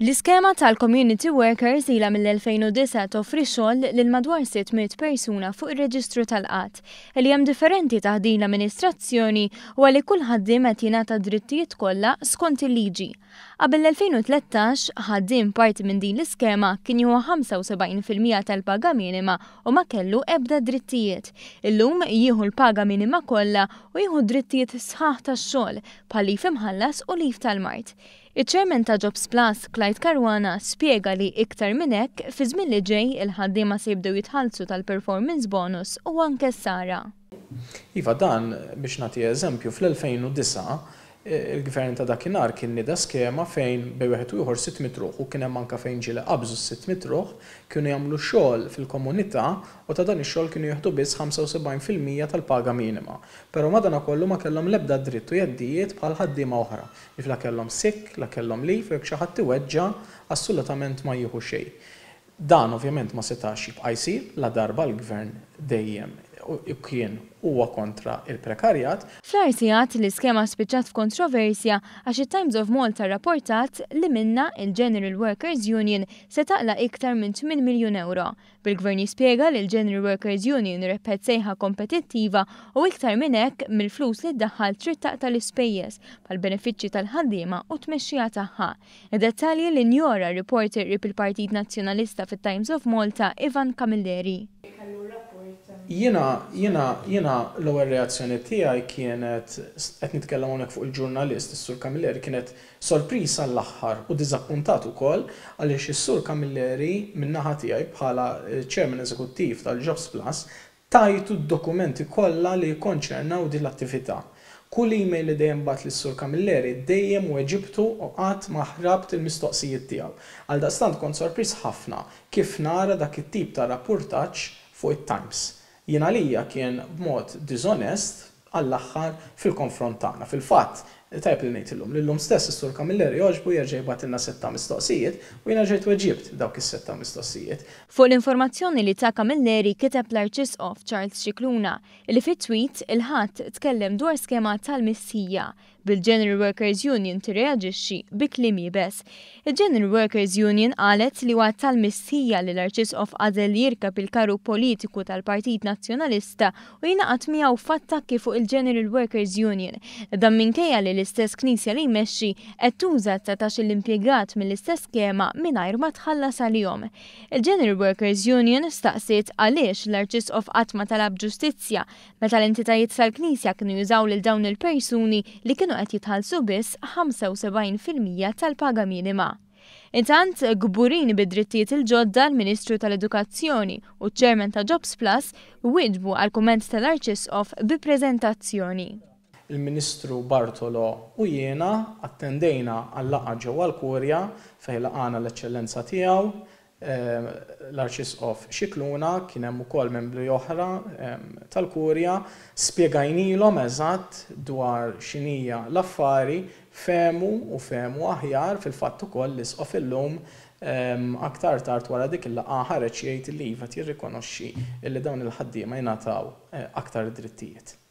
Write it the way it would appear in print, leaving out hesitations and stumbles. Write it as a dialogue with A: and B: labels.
A: L-iskema tal-Community Workers ilha mill-2009 toffri xogħol lil madwar 600 persuna fuq ir-reġistru tal-qatt li hemm differenti taħt din l-amministrazzjoni u għalli kull ħaddiem qed jingħata drittijiet kollha skont il-liġi. Qabel l-2013 ħaddiem parti minn din l-iskema kien jieħu 75% tal-paga minima u ma kellu ebda drittijiet. Illum jieħu l-paga minima kollha u jieħu drittijiet sħaħ tax-xogħol bħal lif imħallas u lif tal-mart. Iċ-Chairman ta' Jobs Plus, Clyde Caruana, spjega li iktar minn hekk fi żmien li ġej il-ħaddiema se jibdew jitħallsu tal-performance bonus u anke s-sara.
B: Iva dan biex nagħti eżempju fl-2009 il-gvern ta' dakinhar kien nida skema fejn bej wieħed u ieħor 600 ruħ u kien hemm anke fejn ġieli qabżu 600 ruħ kienu jagħmlu xogħol fil-komunità u ta' dan ix-xogħol kienu jieħdu biss 75% tal-paga minima. Però madankollu ma kellhom l-ebda dritt u jeddijiet bħal ħaddiema oħra. La kellhom sick, la kellhom leave, jekk xi ħadd iweġġa assolutament ma jieħu xejn. Dan ovvjament ma setax jibqa' jsir la darba l-gvern dejjem kien huwa kontra il-prekarjat.
A: Fl-arsijat l-iskema spiċċat f'kontroversja għax it-Times of Malta rrapportat li minna il-General Workers Union se taqla iktar minn 8 miljun euro. Bil-gvern jispjega li l-General Workers Union repet sejħa kompetittiva u iktar minn hekk mill-flus li ddaħħal trid taqta l-ispejjeż bħall-benefiċċji tal-ħaddiema u tmexxija tagħha. Id-dettalji li njora reporter il-Partit Nazzjonalista fit-Times of Malta Ivan Camilleri.
B: Jiena l-ewwel reazzjoni tiegħi kienet qed nitkellem hawnhekk fuq il-ġurnalist is-Sur Camilleri kienet sorpriż għall-aħħar u diżappuntat ukoll għaliex is-Sur Camilleri min-naħa tiegħi bħala Chairman Eżekuttiv tal-Jobs Plus tajtu d-dokumenti kollha li jkonċernaw din l-attività. Kull email li dejjem bat lis-Sur Camilleri dejjem weġibtu u qatt ma ħrabt il-mistoqsijiet tiegħu. Għaldaqstant kont sorpriż ħafna kif nara dak it-tip ta' rapportaġġ fuq it-Times. Jien għalija kien b'mod disonest għall-aħħar fil-konfront tagħna. Fil-fatt, tajb li ngħidilhom li llum stess is-Sur Camilleri jogħġbu jerġa' jibgħatilna 6 mistoqsijiet u jiena ġejt weġibt dawk is-6 mistoqsijiet.
A: Fuq l-informazzjoni li ta' Camilleri kiteb l-Arċisqof Charles Scicluna li fit-tweet il-ħadd tkellem dwar skema tal-missija bil-General Workers Union tirreaġixxi bi kliem jibes. Il-General Workers Union qalet li huwa tal-missija li l-Arċisqof għażel jirkab il-karu politiku tal-Partit Nazzjonalista u jingħaqad miegħu f'attakki fuq il-General Workers Union. Dan minkejja li l-istess knisja li jmexxi qed tuża 19 l-impjegat mill-istess skema mingħajr ma tħallas għalihom. Il-General Workers Union staqsiet għaliex l-Arċisqof qatt ma talab ġustizzja meta l-entitajiet tal-Knisja kienu jużaw lil dawn il-persuni li kienu qed jitħallsu biss 75% tal-paga minima. Intant, gburin bid-drittijiet il-ġodda l-Ministru tal-Edukazzjoni u ċ-Chairman ta' Jobs Plus wieġbu għal kumment tal-Arċisqof bi preżentazzjoni.
B: Il-Ministru Bartolo u jiena attendejna għall-laqgħa ġewwa l-Kurja fejn laqgħana l-eċċellenza tiegħu l-Arċisqof Scicluna kien hemm ukoll membri oħra tal-Kurja spjegajnilhom eżatt dwar x'inhija l-affari fehmu aħjar fil-fatt ukoll l-isqof illum aktar tard wara dik il-laqgħa ħareġ jgħid li iva jirrikonoxxi li dawn il-ħaddiema jingħataw aktar drittijiet.